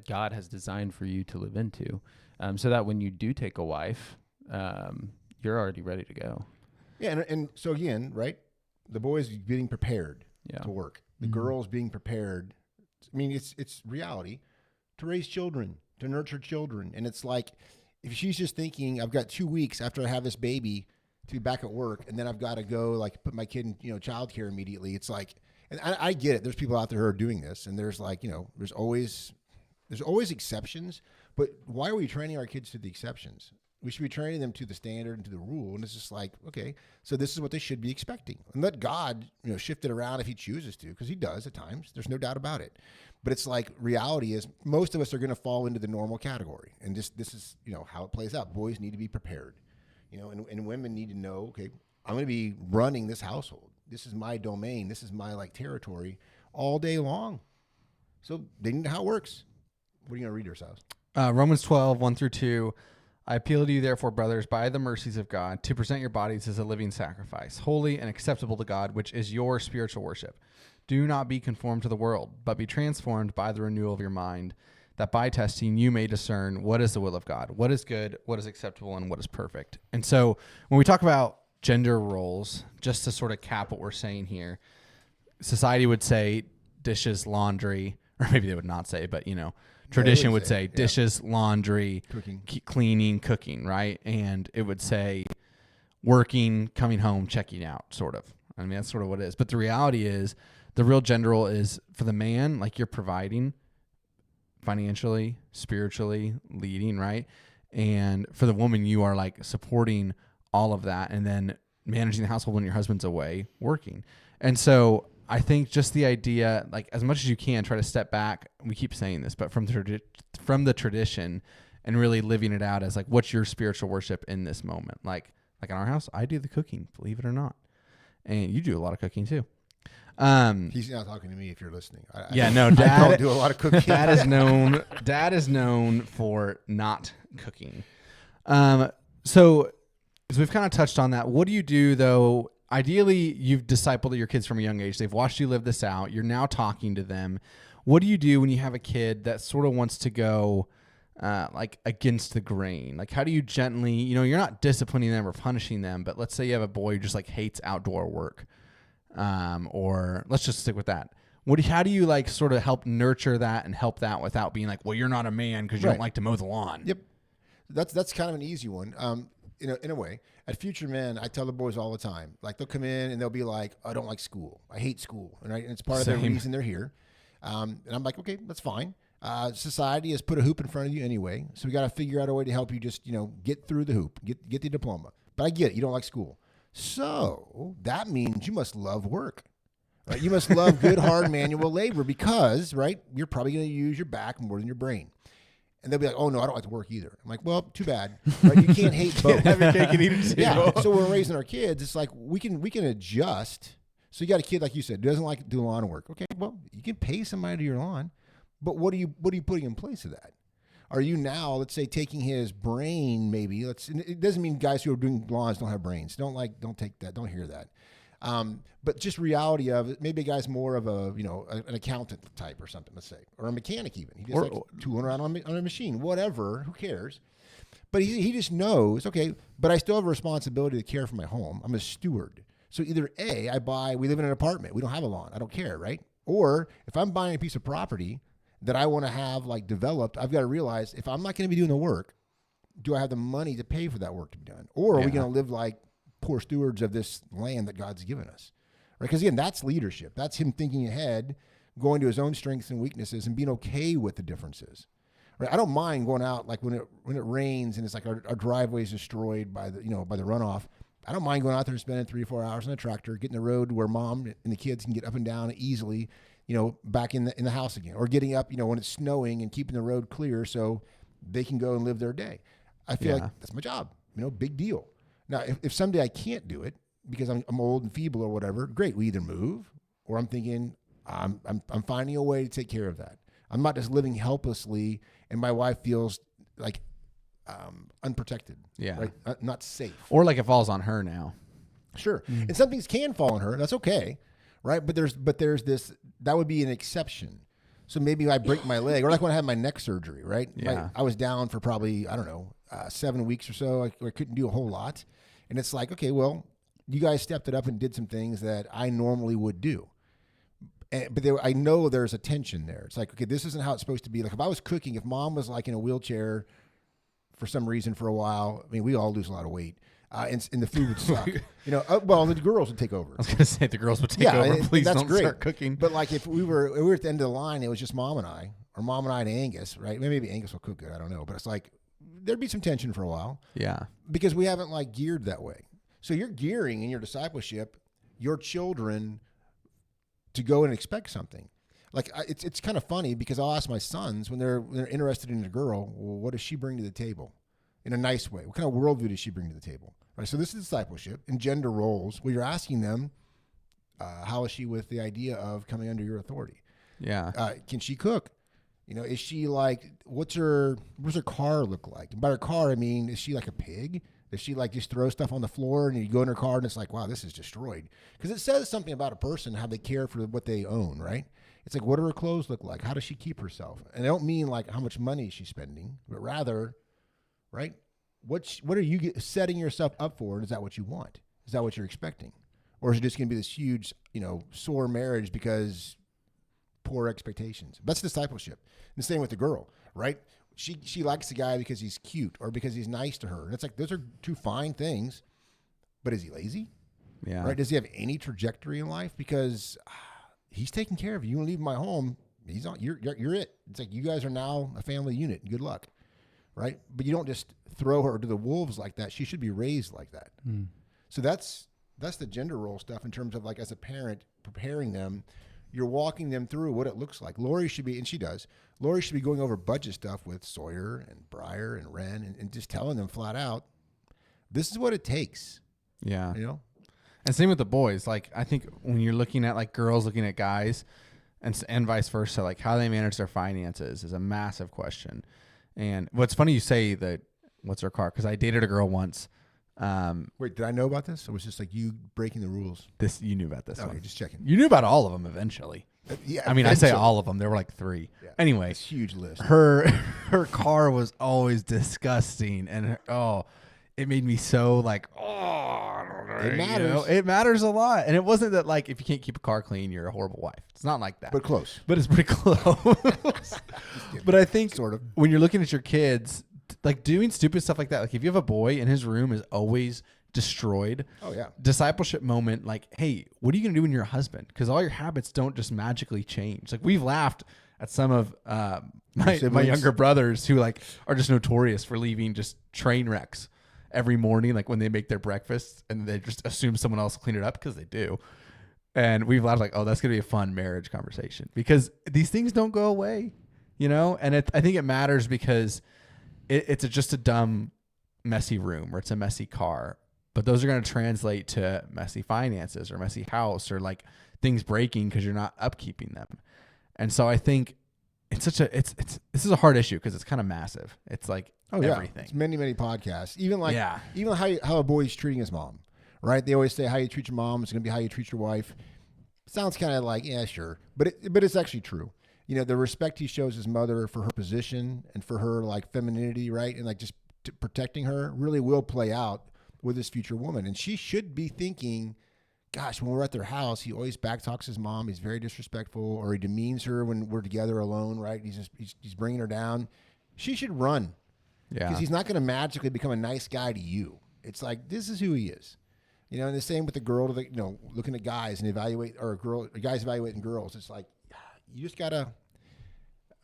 S3: God has designed for you to live into, so that when you do take a wife, you're already ready to go.
S2: Yeah, and so again, right, the boys getting prepared to work, the girls being prepared. I mean, it's reality to raise children, to nurture children, and it's like, if she's just thinking, I've got 2 weeks after I have this baby to be back at work, and then I've got to go put my kid in childcare immediately. It's like, and I get it. There's people out there who are doing this, and there's there's always exceptions. But why are we training our kids to the exceptions? We should be training them to the standard and to the rule. And it's just okay, so this is what they should be expecting, and let God shift it around if He chooses to, because He does at times. There's no doubt about it. But it's reality is most of us are going to fall into the normal category. And this is, how it plays out. Boys need to be prepared, and women need to know, okay, I'm going to be running this household. This is my domain. This is my territory all day long. So they need to know how it works. What are you going to read yourselves?
S1: Romans 12, 1-2. I appeal to you, therefore, brothers, by the mercies of God, to present your bodies as a living sacrifice, holy and acceptable to God, which is your spiritual worship. Do not be conformed to the world, but be transformed by the renewal of your mind, that by testing you may discern what is the will of God, what is good, what is acceptable, and what is perfect. And so when we talk about gender roles, just to sort of cap what we're saying here, society would say dishes, laundry, or maybe they would not say, but, tradition would say dishes, laundry,
S2: cooking,
S1: cleaning, cooking, right? And it would say working, coming home, checking out, sort of. I mean, that's sort of what it is. But the reality is, the real gender role is for the man, you're providing financially, spiritually, leading, right? And for the woman, you are supporting all of that, and then managing the household when your husband's away working. And so I think just the idea, as much as you can, try to step back. We keep saying this, but from the tradition, and really living it out as what's your spiritual worship in this moment? Like in our house, I do the cooking, believe it or not, and you do a lot of cooking too.
S2: He's not talking to me if you're listening.
S1: Dad,
S2: I don't do a lot of cooking.
S1: Dad is known for not cooking. So as we've kind of touched on that, what do you do though? Ideally, you've discipled your kids from a young age. They've watched you live this out. You're now talking to them. What do you do when you have a kid that sort of wants to go against the grain? How do you gently, you're not disciplining them or punishing them, but let's say you have a boy who just hates outdoor work. or let's just stick with that. How do you like sort of help nurture that and help that without being like, well, you're not a man because you don't like to mow the lawn?
S2: Yep. That's kind of an easy one. In a way, at Future Men, I tell the boys all the time, like they'll come in and they'll be like, I don't like school. I hate school. And it's part of the reason they're here. And I'm like, okay, that's fine. Society has put a hoop in front of you anyway. So we got to figure out a way to help you just, get through the hoop, get the diploma. But I get it. You don't like school. So that means you must love work. Right? You must love good, hard manual labor because, right, you're probably going to use your back more than your brain. And they'll be like, oh, no, I don't like to work either. I'm like, well, too bad. Right? You can't hate both.
S1: Have your cake and eat it too.
S2: Yeah. So we're raising our kids. It's like we can adjust. So you got a kid, like you said, who doesn't like to do lawn work. Okay, well, you can pay somebody to do your lawn. But what are you putting in place of that? Are you now, let's say, taking his brain maybe? It doesn't mean guys who are doing lawns don't have brains. Don't take that. Don't hear that. But just reality of it, maybe a guy's more of an accountant type or something, let's say, or a mechanic even. He just likes tooling around on a machine, whatever, who cares? But he just knows, okay, but I still have a responsibility to care for my home. I'm a steward. So either we live in an apartment. We don't have a lawn. I don't care, right? Or if I'm buying a piece of property that I want to have like developed, I've got to realize if I'm not going to be doing the work, do I have the money to pay for that work to be done? Or are we going to live like poor stewards of this land that God's given us? Right? Because again, that's leadership. That's him thinking ahead, going to his own strengths and weaknesses and being okay with the differences. Right? I don't mind going out like when it rains and it's like our driveway is destroyed by the runoff. I don't mind going out there and spending 3 or 4 hours on a tractor, getting the road where mom and the kids can get up and down easily, back in the house again, or getting up, when it's snowing and keeping the road clear so they can go and live their day. I feel like that's my job, big deal. Now, if someday I can't do it because I'm old and feeble or whatever, great. We either move or I'm thinking I'm finding a way to take care of that. I'm not just living helplessly and my wife feels like unprotected. Yeah. Right? Not safe.
S1: Or like it falls on her now.
S2: Sure. Mm. And some things can fall on her. That's okay. Right. But there's this, that would be an exception. So maybe I break my leg or like when I had my neck surgery, right?
S1: Yeah.
S2: I was down for probably, 7 weeks or so. I couldn't do a whole lot. And it's like, okay, well, you guys stepped it up and did some things that I normally would do. But I know there's a tension there. It's like, okay, this isn't how it's supposed to be. Like if I was cooking, if mom was like in a wheelchair for some reason for a while, I mean, we all lose a lot of weight. And the food would suck. The girls would take over.
S1: I was going to say the girls would take over. Please don't start cooking.
S2: But like if we were at the end of the line, it was just mom and I, or mom and I and Angus, right? Maybe Angus will cook good. I don't know. But it's like there'd be some tension for a while.
S1: Yeah.
S2: Because we haven't like geared that way. So you're gearing in your discipleship your children to go and expect something. Like it's kind of funny because I'll ask my sons when they're interested in a girl, well, what does she bring to the table? In a nice way. What kind of worldview does she bring to the table? Right. So this is discipleship and gender roles where you're asking them, how is she with the idea of coming under your authority?
S1: Yeah.
S2: Can she cook? Is she like, what's her car look like? And by her car, I mean, is she like a pig? Does she like just throw stuff on the floor and you go in her car and it's like, wow, this is destroyed? Because it says something about a person, how they care for what they own, right? It's like, what do her clothes look like? How does she keep herself? And I don't mean like how much money she's spending, but rather, right? What are you setting yourself up for? And is that what you want? Is that what you're expecting? Or is it just going to be this huge, sore marriage because poor expectations? That's discipleship. And the same with the girl, right? She likes the guy because he's cute or because he's nice to her. And it's like, those are two fine things, but is he lazy?
S1: Yeah.
S2: Right? Does he have any trajectory in life? Because he's taking care of you. You want to leave my home. He's on, you're it. It's like, you guys are now a family unit. Good luck. Right? But you don't just throw her to the wolves like that. She should be raised like that. Mm. So that's the gender role stuff in terms of like as a parent preparing them, you're walking them through what it looks like. Lori should be, and she does, Lori should be going over budget stuff with Sawyer and Breyer and Wren and just telling them flat out, this is what it takes.
S1: Yeah. And same with the boys. Like, I think when you're looking at like girls looking at guys and vice versa, like how they manage their finances is a massive question. And what's funny you say that what's her car? Because I dated a girl once.
S2: Wait, did I know about this? Or was it just like you breaking the rules?
S1: You knew about this one.
S2: Okay, just checking.
S1: You knew about all of them eventually.
S2: Yeah,
S1: I mean, I say all of them. There were like 3. Yeah. Anyway,
S2: it's a huge list.
S1: Her car was always disgusting, and it made me so like,
S2: It matters.
S1: It matters a lot. And it wasn't that like if you can't keep a car clean, you're a horrible wife. It's not like that.
S2: But close.
S1: But it's pretty close. But I think
S2: Sort of.
S1: when you're looking at your kids, like doing stupid stuff like that, like if you have a boy and his room is always destroyed.
S2: Oh yeah.
S1: Discipleship moment, like, hey, what are you gonna do when you're a husband? Because all your habits don't just magically change. Like we've laughed at some of my younger brothers who like are just notorious for leaving just train wrecks every morning, like when they make their breakfast, and they just assume someone else will clean it up because they do. And we've laughed like, oh, that's gonna be a fun marriage conversation because these things don't go away, And I think it matters because it's just a dumb, messy room or it's a messy car. But those are going to translate to messy finances or messy house or like things breaking because you're not upkeeping them. And so I think it's this is a hard issue because it's kind of massive. It's like everything.
S2: It's many podcasts. Even how a boy's treating his mom, right? They always say how you treat your mom is going to be how you treat your wife. Sounds kind of like, yeah, sure. But it's actually true. The respect he shows his mother for her position and for her like femininity, right? And like just protecting her really will play out with his future woman. And she should be thinking, gosh, when we're at their house, he always backtalks his mom. He's very disrespectful, or he demeans her when we're together alone, right? He's bringing her down. She should run. Yeah. Because he's not going to magically become a nice guy to you. It's like, this is who he is. And the same with the girl, looking at guys and guys evaluating girls. It's like, you just got to,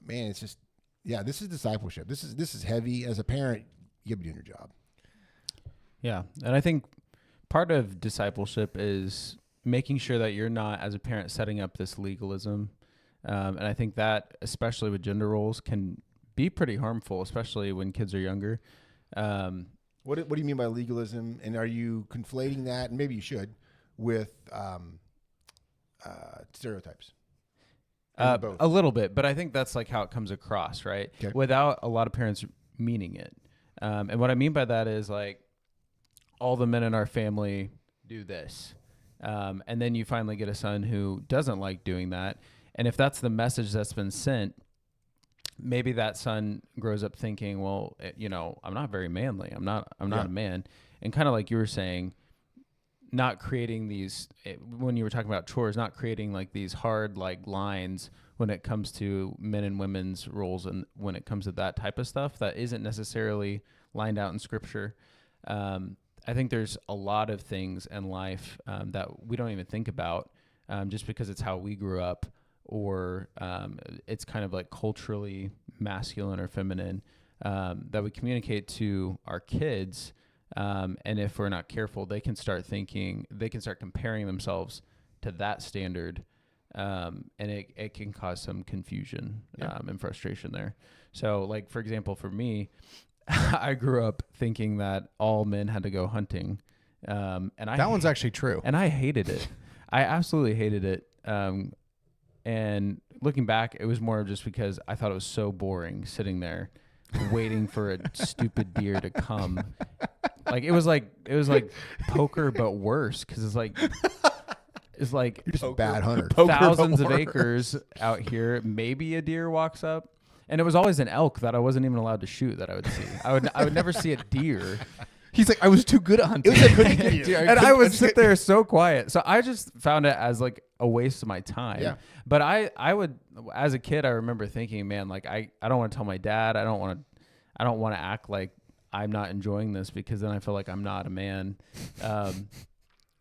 S2: man, it's just, yeah, this is discipleship. This is heavy. As a parent, you got to be doing your job.
S3: Yeah. And I think part of discipleship is making sure that you're not, as a parent, setting up this legalism. And I think that, especially with gender roles, can be pretty harmful, especially when kids are younger.
S2: What do you mean by legalism? And are you conflating that, and maybe you should, with stereotypes?
S3: A little bit, but I think that's like how it comes across, right?
S2: Okay.
S3: Without a lot of parents meaning it. And what I mean by that is like, all the men in our family do this. And then you finally get a son who doesn't like doing that. And if that's the message that's been sent, maybe that son grows up thinking, well, I'm not very manly. I'm not a man. And kind of like you were saying, not creating these, when you were talking about chores, not creating like these hard like lines when it comes to men and women's roles, and when it comes to that type of stuff that isn't necessarily lined out in scripture. I think there's a lot of things in life that we don't even think about just because it's how we grew up, or it's kind of like culturally masculine or feminine that we communicate to our kids. And if we're not careful, they can start comparing themselves to that standard. And it can cause some confusion and frustration there. So like, for example, for me, I grew up thinking that all men had to go hunting. That
S1: one's actually true.
S3: And I hated it. I absolutely hated it. And looking back, it was more just because I thought it was so boring sitting there waiting for a stupid deer to come. Like it was like poker, but worse. Cause it's like
S2: You're just a bad hunter.
S3: Thousands of acres out here. Maybe a deer walks up. And it was always an elk that I wasn't even allowed to shoot that I would see. I would never see a deer.
S1: He's like, I was too good at hunting.
S3: And I would sit there so quiet. So I just found it as like a waste of my time.
S2: Yeah.
S3: But I would, as a kid, I remember thinking, man, like I don't want to tell my dad. I don't want to act like I'm not enjoying this, because then I feel like I'm not a man.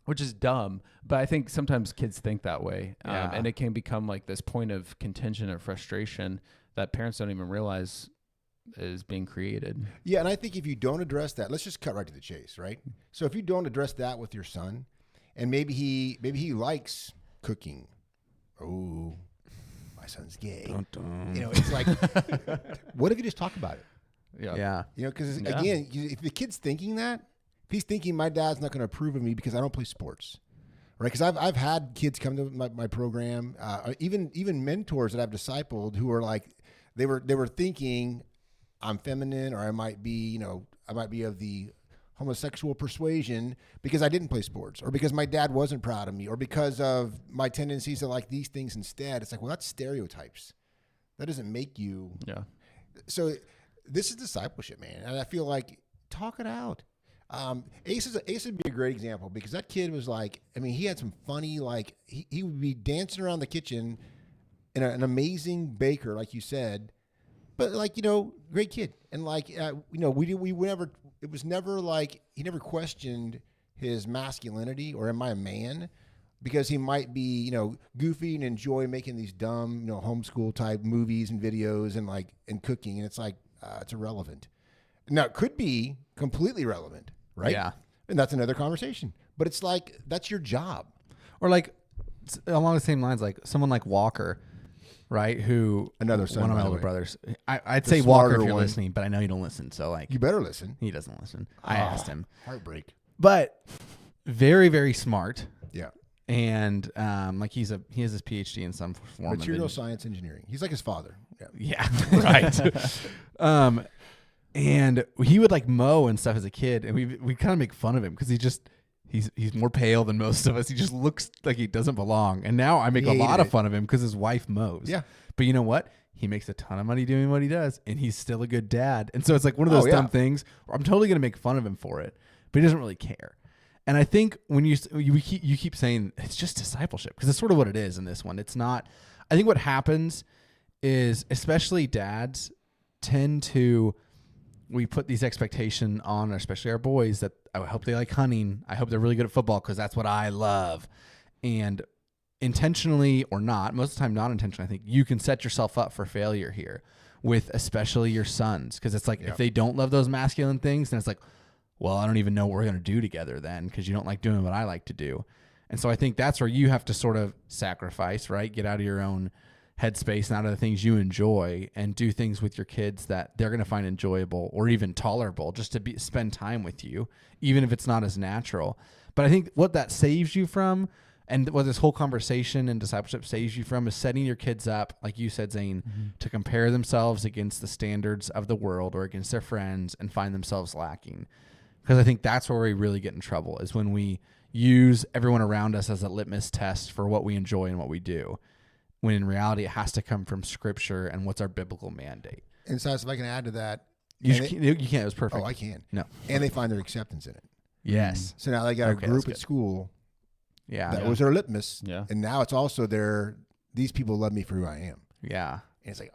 S3: Which is dumb, but I think sometimes kids think that way. And it can become like this point of contention or frustration that parents don't even realize is being created.
S2: Yeah, and I think if you don't address that, let's just cut right to the chase, right? So if you don't address that with your son, and maybe he likes cooking. Oh, my son's gay.
S1: Dun, dun.
S2: It's like, what if you just talk about it?
S1: Yeah.
S2: Because again, if the kid's thinking that, if he's thinking my dad's not going to approve of me because I don't play sports, right? Because I've had kids come to my program, even mentors that I've discipled who are like, they were thinking I'm feminine, or I might be of the homosexual persuasion because I didn't play sports, or because my dad wasn't proud of me, or because of my tendencies to like these things instead. It's like, well, that's stereotypes. That doesn't make you.
S3: Yeah.
S2: So this is discipleship, man. And I feel like, talk it out. Ace would be a great example because that kid was like, I mean, he had some funny, like he would be dancing around the kitchen and an amazing baker, like you said, but like, great kid. And like, we never, it was never like, he never questioned his masculinity or am I a man? Because he might be, goofy and enjoy making these dumb, homeschool type movies and videos and cooking. And it's like, it's irrelevant. Now it could be completely relevant. Right?
S1: Yeah.
S2: And that's another conversation. But it's like, that's your job.
S1: Or like along the same lines, like someone like Walker, right? Who
S2: another son,
S1: one of my
S2: by the
S1: older
S2: way.
S1: brothers. I'd
S2: The
S1: say Walker if
S2: smarter
S1: you're
S2: one.
S1: listening, but I know you don't listen. So like
S2: You better listen.
S1: he doesn't listen. I asked him.
S2: Heartbreak.
S1: But very, very smart.
S2: Yeah.
S1: And like he has his PhD in some form of
S2: Material science engineering. He's like his father. Yeah.
S1: Yeah, right. And he would like mow and stuff as a kid, and we kind of make fun of him because he's more pale than most of us. He just looks like he doesn't belong. And now I make a lot of fun of him because his wife mows.
S2: Yeah.
S1: But you know what? He makes a ton of money doing what he does, and he's still a good dad. And so it's like one of those dumb things where I'm totally gonna make fun of him for it, but he doesn't really care. And I think when you keep saying it's just discipleship because it's sort of what it is in this one. It's not. I think what happens is especially dads tend to. We put these expectations on, especially our boys, that I hope they like hunting. I hope they're really good at football because that's what I love. And intentionally or not, most of the time not intentionally, I think you can set yourself up for failure here with especially your sons. Because it's like if they don't love those masculine things, then it's like, well, I don't even know what we're going to do together then because you don't like doing what I like to do. And so I think that's where you have to sort of sacrifice, right? Get out of your own headspace and out of the things you enjoy and do things with your kids that they're going to find enjoyable or even tolerable just to spend time with you, even if it's not as natural. But I think what that saves you from and what this whole conversation and discipleship saves you from is setting your kids up, like you said, Zane, to compare themselves against the standards of the world or against their friends and find themselves lacking. Because I think that's where we really get in trouble is when we use everyone around us as a litmus test for what we enjoy and what we do. When in reality, it has to come from Scripture and what's our biblical mandate.
S2: And so if I can add to that.
S1: You can't. It was perfect.
S2: Oh, I can.
S1: No.
S2: And they find their acceptance in it.
S1: Yes.
S2: So now they got
S1: Okay,
S2: a group
S1: that's
S2: at
S1: good.
S2: school.
S1: Yeah.
S2: That was their litmus.
S3: Yeah.
S2: And now it's also these people love me for who I am.
S1: Yeah.
S2: And it's like,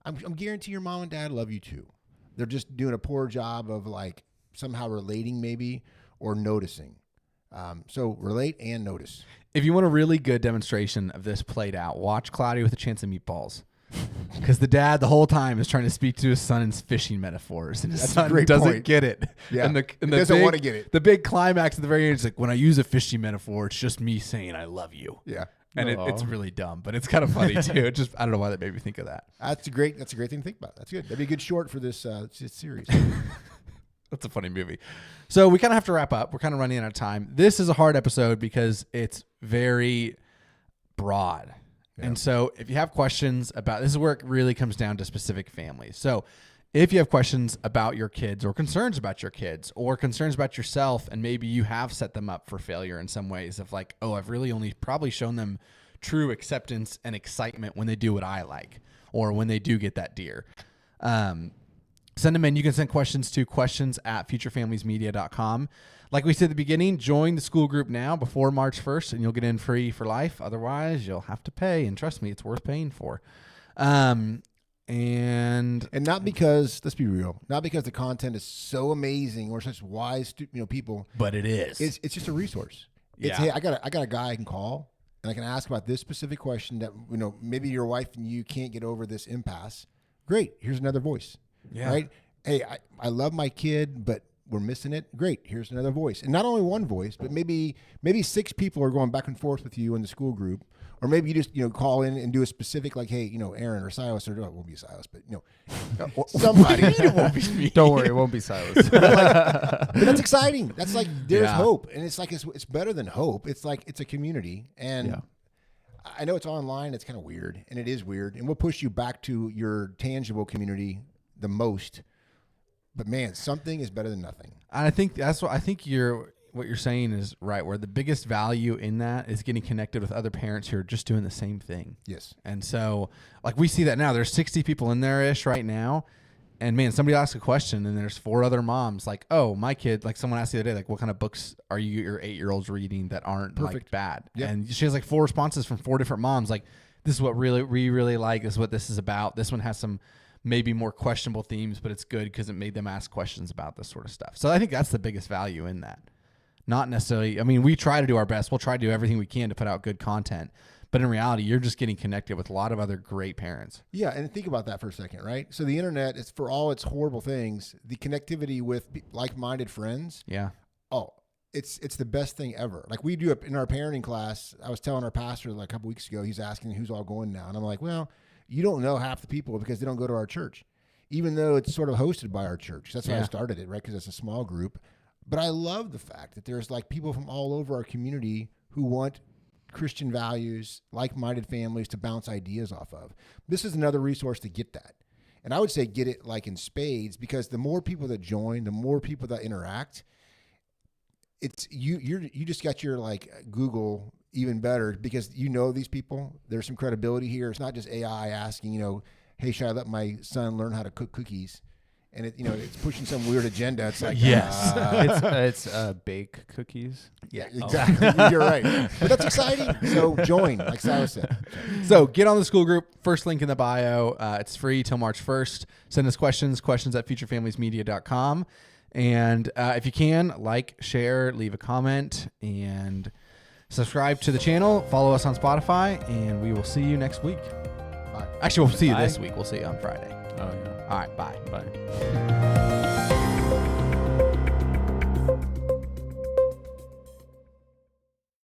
S2: I'm guarantee your mom and dad love you too. They're just doing a poor job of like somehow relating maybe or noticing. So relate and notice.
S1: If you want a really good demonstration of this played out, watch Cloudy with a Chance of Meatballs. Because the dad the whole time is trying to speak to his son in fishing metaphors, and his
S2: That's a
S1: son
S2: great
S1: doesn't
S2: point.
S1: get it.
S2: Yeah.
S1: And
S2: He doesn't want to get it.
S1: The big climax at the very end is like, when I use a fishing metaphor, it's just me saying I love you.
S2: Yeah.
S1: And it's really dumb, but it's kind of funny too. It just I don't know why that made me think of that.
S2: That's a great thing to think about. That's good. That'd be a good short for this series.
S1: That's a funny movie. So we kind of have to wrap up. We're kind of running out of time. This is a hard episode because it's very broad. Yeah. And so if you have questions about, this is where it really comes down to specific families. So if you have questions about your kids or concerns about your kids or concerns about yourself, and maybe you have set them up for failure in some ways of like, oh, I've really only probably shown them true acceptance and excitement when they do what I like or when they do get that deer. Send them in. You can send questions to questions@futurefamiliesmedia.com. Like we said at the beginning, join the school group now before March 1st, and you'll get in free for life. Otherwise, you'll have to pay. And trust me, it's worth paying for. And
S2: not because, let's be real, not because the content is so amazing or such wise people.
S1: But it is.
S2: It's just a resource. It's, hey, I got a guy I can call, and I can ask about this specific question that, maybe your wife and you can't get over this impasse. Great. Here's another voice.
S1: Yeah.
S2: Right? Hey, I love my kid, but we're missing it. Great. Here's another voice. And not only one voice, but maybe 6 people are going back and forth with you in the school group. Or maybe you just, call in and do a specific, like, hey, Aaron or Silas, or it won't be Silas, but, somebody. It won't be me.
S3: Don't worry, it won't be Silas.
S2: But that's exciting. That's like, there's
S1: Yeah.
S2: hope. And it's like, it's better than hope. It's like, it's a community. And I know it's online. It's kind of weird. And it is weird. And we'll push you back to your tangible community the most. But man, something is better than nothing.
S1: I think that's what what you're saying is right, where the biggest value in that is getting connected with other parents who are just doing the same thing.
S2: Yes.
S1: And so, like, we see that now. There's 60 people in there-ish right now. And man, somebody asks a question and there's 4 other moms like, oh, my kid, like someone asked the other day, like, what kind of books are your 8-year-olds reading that aren't like bad?
S2: Yep.
S1: And she has like 4 responses from 4 different moms. Like, this is what we really like. This is what this is about. This one has some maybe more questionable themes, but it's good because it made them ask questions about this sort of stuff. So I think that's the biggest value in that. Not necessarily, I mean, we try to do our best. We'll try to do everything we can to put out good content. But in reality, you're just getting connected with a lot of other great parents.
S2: Yeah, and think about that for a second, right? So the internet is, for all its horrible things, the connectivity with like-minded friends.
S1: Yeah.
S2: Oh, it's the best thing ever. Like we do in our parenting class. I was telling our pastor like a couple weeks ago, he's asking who's all going now, and I'm like, well, you don't know half the people because they don't go to our church, even though it's sort of hosted by our church. That's why I started it, right? Because it's a small group. But I love the fact that there's like people from all over our community who want Christian values, like-minded families to bounce ideas off of. This is another resource to get that. And I would say get it like in spades, because the more people that join, the more people that interact, it's you just got your like Google even better, because you know these people. There's some credibility here. It's not just AI asking, hey, should I let my son learn how to cook cookies? And it's pushing some weird agenda. It's like,
S3: it's bake cookies.
S2: Yeah, exactly. You're right. But that's exciting. So join, like Silas said.
S1: So get on the school group. First link in the bio. It's free till March 1st. Send us questions at futurefamiliesmedia.com. And if you can, like, share, leave a comment, and subscribe to the channel. Follow us on Spotify, and we will see you next week.
S2: Bye.
S1: Actually, we'll see you this week. We'll see you on Friday.
S3: Oh, yeah.
S1: All right, bye.
S3: Bye.